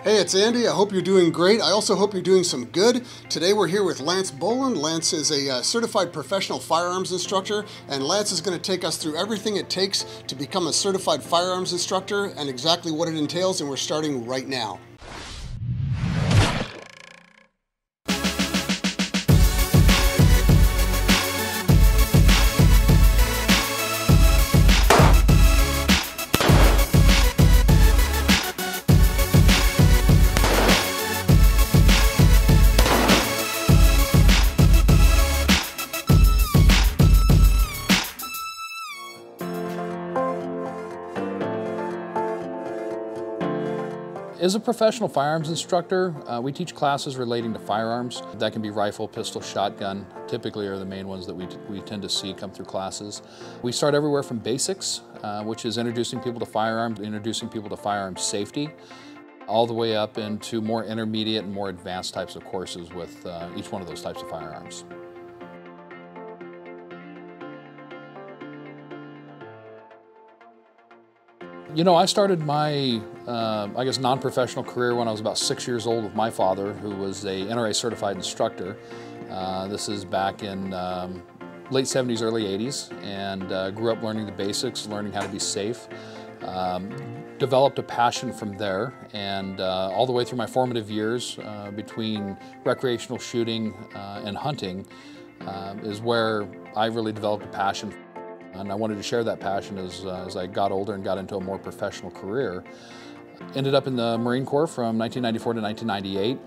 Hey, it's Andy. I hope you're doing great. I also hope you're doing some good. Today we're here with Lance Boland. Lance is a certified professional firearms instructor, and Lance is going to take us through everything it takes to become a certified firearms instructor and exactly what it entails, and we're starting right now. As a professional firearms instructor, we teach classes relating to firearms. That can be rifle, pistol, shotgun, typically are the main ones that we tend to see come through classes. We start everywhere from basics, which is introducing people to firearms, introducing people to firearms safety, all the way up into more intermediate and more advanced types of courses with each one of those types of firearms. You know, I started my, I guess, non-professional career when I was about 6 years old with my father, who was a NRA certified instructor. This is back in late 70s, early 80s, and grew up learning the basics, learning how to be safe. Developed a passion from there, and all the way through my formative years, between recreational shooting and hunting, is where I really developed a passion. And I wanted to share that passion as I got older and got into a more professional career. Ended up in the Marine Corps from 1994 to 1998.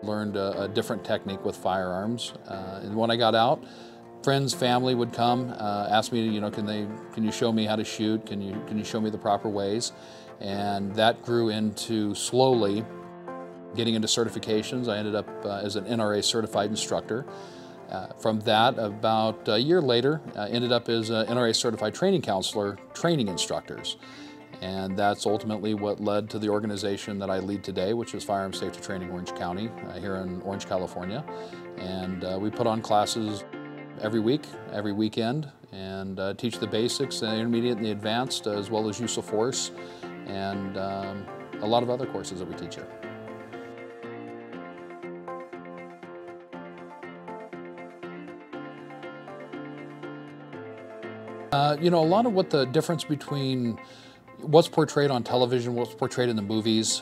Learned a different technique with firearms. And when I got out, friends, family would come, ask me, you know, can you show me how to shoot? Can you show me the proper ways? And that grew into slowly getting into certifications. I ended up as an NRA certified instructor. From that, about a year later, ended up as an NRA certified training counselor, training instructors. And that's ultimately what led to the organization that I lead today, which is Firearms Safety Training Orange County, here in Orange, California. And we put on classes every week, every weekend, and teach the basics, the intermediate and the advanced, as well as use of force, and a lot of other courses that we teach here. You know, a lot of what the difference between what's portrayed on television, what's portrayed in the movies,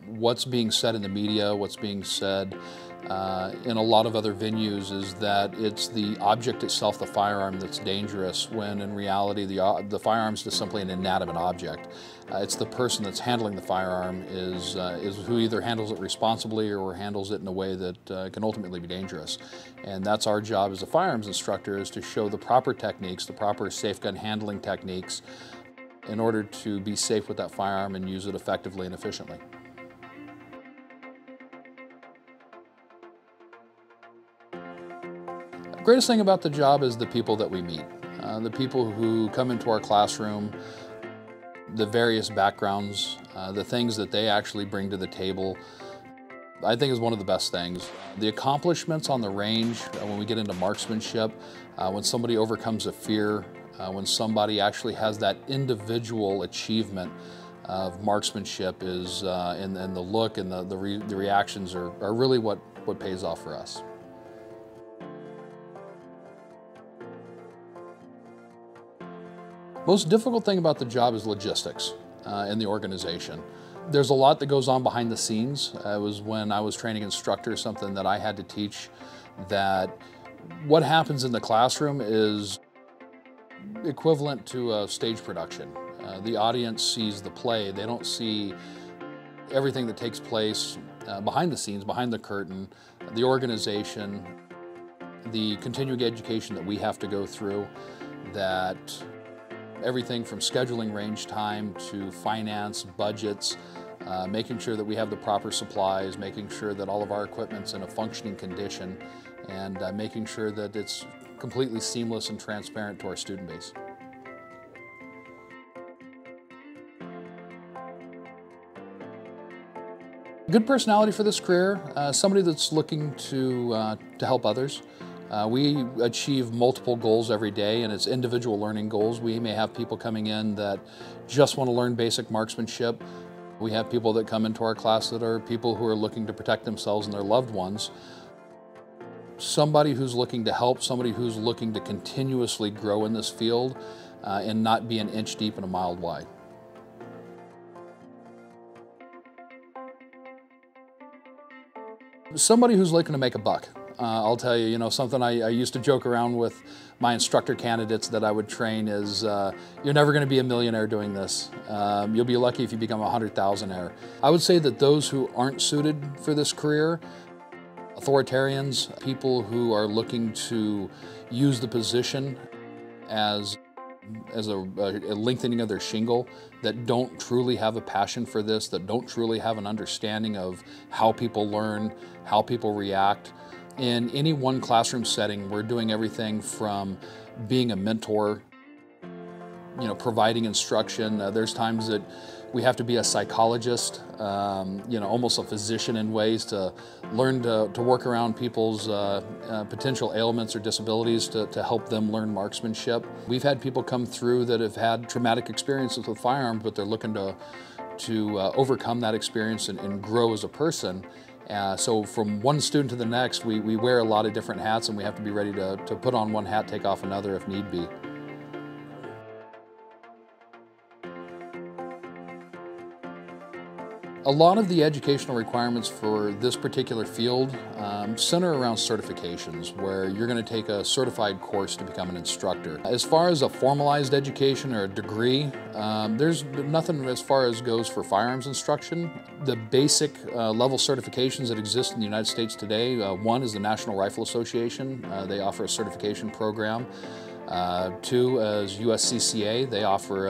what's being said in the media, what's being said in a lot of other venues is that it's the object itself, the firearm, that's dangerous, when in reality the firearm is just simply an inanimate object. It's the person that's handling the firearm is who either handles it responsibly or handles it in a way that can ultimately be dangerous. And that's our job as a firearms instructor, is to show the proper techniques, the proper safe gun handling techniques, in order to be safe with that firearm and use it effectively and efficiently. The greatest thing about the job is the people that we meet, the people who come into our classroom, the various backgrounds, the things that they actually bring to the table, I think is one of the best things. The accomplishments on the range, when we get into marksmanship, when somebody overcomes a fear, when somebody actually has that individual achievement of marksmanship, is and the look and the reactions are really what pays off for us. Most difficult thing about the job is logistics in the organization. There's a lot that goes on behind the scenes. It was when I was training instructors, something that I had to teach, that what happens in the classroom is equivalent to a stage production. The audience sees the play. They don't see everything that takes place behind the scenes, behind the curtain, the organization, the continuing education that we have to go through, that everything from scheduling range time to finance, budgets, making sure that we have the proper supplies, making sure that all of our equipment's in a functioning condition, and making sure that it's completely seamless and transparent to our student base. Good personality for this career, somebody that's looking to help others. We achieve multiple goals every day, and it's individual learning goals. We may have people coming in that just want to learn basic marksmanship. We have people that come into our class that are people who are looking to protect themselves and their loved ones. Somebody who's looking to help, somebody who's looking to continuously grow in this field and not be an inch deep and a mile wide. Somebody who's looking to make a buck. I'll tell you, something I used to joke around with my instructor candidates that I would train is, you're never going to be a millionaire doing this. You'll be lucky if you become a 100,000-aire. I would say that those who aren't suited for this career, authoritarians, people who are looking to use the position as a lengthening of their shingle, that don't truly have a passion for this, that don't truly have an understanding of how people learn, how people react. In any one classroom setting, we're doing everything from being a mentor, providing instruction. There's times that we have to be a psychologist, almost a physician in ways to learn to work around people's potential ailments or disabilities to help them learn marksmanship. We've had people come through that have had traumatic experiences with firearms, but they're looking to overcome that experience and grow as a person. So from one student to the next, we wear a lot of different hats, and we have to be ready to put on one hat, take off another if need be. A lot of the educational requirements for this particular field center around certifications, where you're going to take a certified course to become an instructor. As far as a formalized education or a degree, there's nothing as far as goes for firearms instruction. The basic level certifications that exist in the United States today, one is the National Rifle Association. They offer a certification program. Two is USCCA. They offer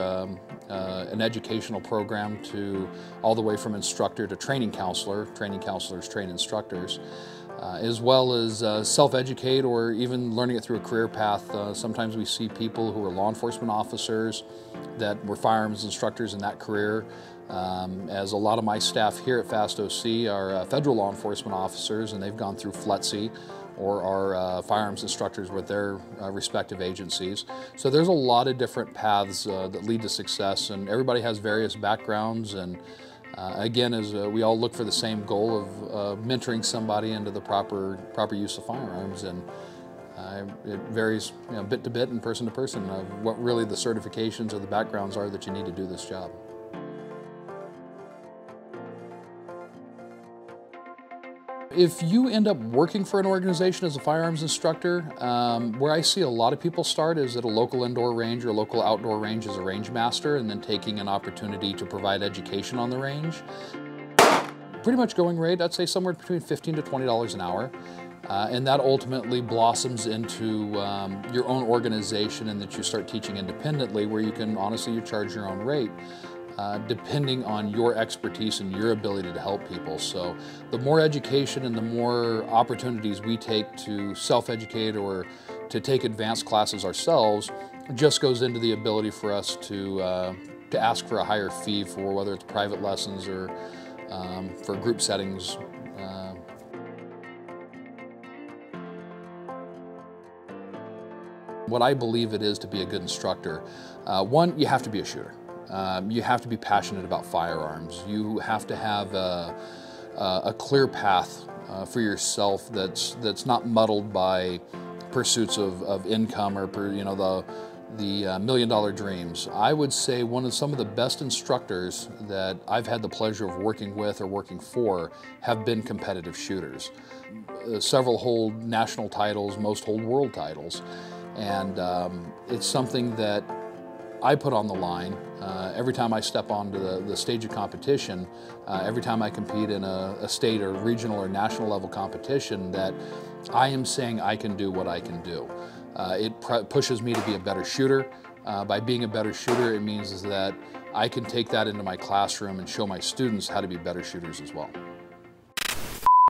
an educational program to all the way from instructor to training counselor. Training counselors train instructors, as well as self-educate or even learning it through a career path. Sometimes we see people who are law enforcement officers that were firearms instructors in that career. As a lot of my staff here at Fast OC are federal law enforcement officers, and they've gone through FLETC, or are firearms instructors with their respective agencies. So there's a lot of different paths that lead to success, and everybody has various backgrounds, and again, as we all look for the same goal of mentoring somebody into the proper use of firearms, and it varies bit to bit and person to person of what really the certifications or the backgrounds are that you need to do this job. If you end up working for an organization as a firearms instructor, where I see a lot of people start is at a local indoor range or a local outdoor range as a range master, and then taking an opportunity to provide education on the range. Pretty much going rate, I'd say somewhere between $15 to $20 an hour. And that ultimately blossoms into your own organization, and that you start teaching independently, where you can honestly charge your own rate. Depending on your expertise and your ability to help people. So the more education and the more opportunities we take to self-educate or to take advanced classes ourselves, just goes into the ability for us to ask for a higher fee for whether it's private lessons or for group settings. What I believe it is to be a good instructor, one, you have to be a shooter. You have to be passionate about firearms. You have to have a clear path for yourself that's not muddled by pursuits of income or the million-dollar dreams. I would say some of the best instructors that I've had the pleasure of working with or working for have been competitive shooters. Several hold national titles, most hold world titles, and it's something that I put on the line every time I step onto the stage of competition, every time I compete in a state or regional or national level competition, that I am saying I can do what I can do. It pushes me to be a better shooter. By being a better shooter, it means is that I can take that into my classroom and show my students how to be better shooters as well.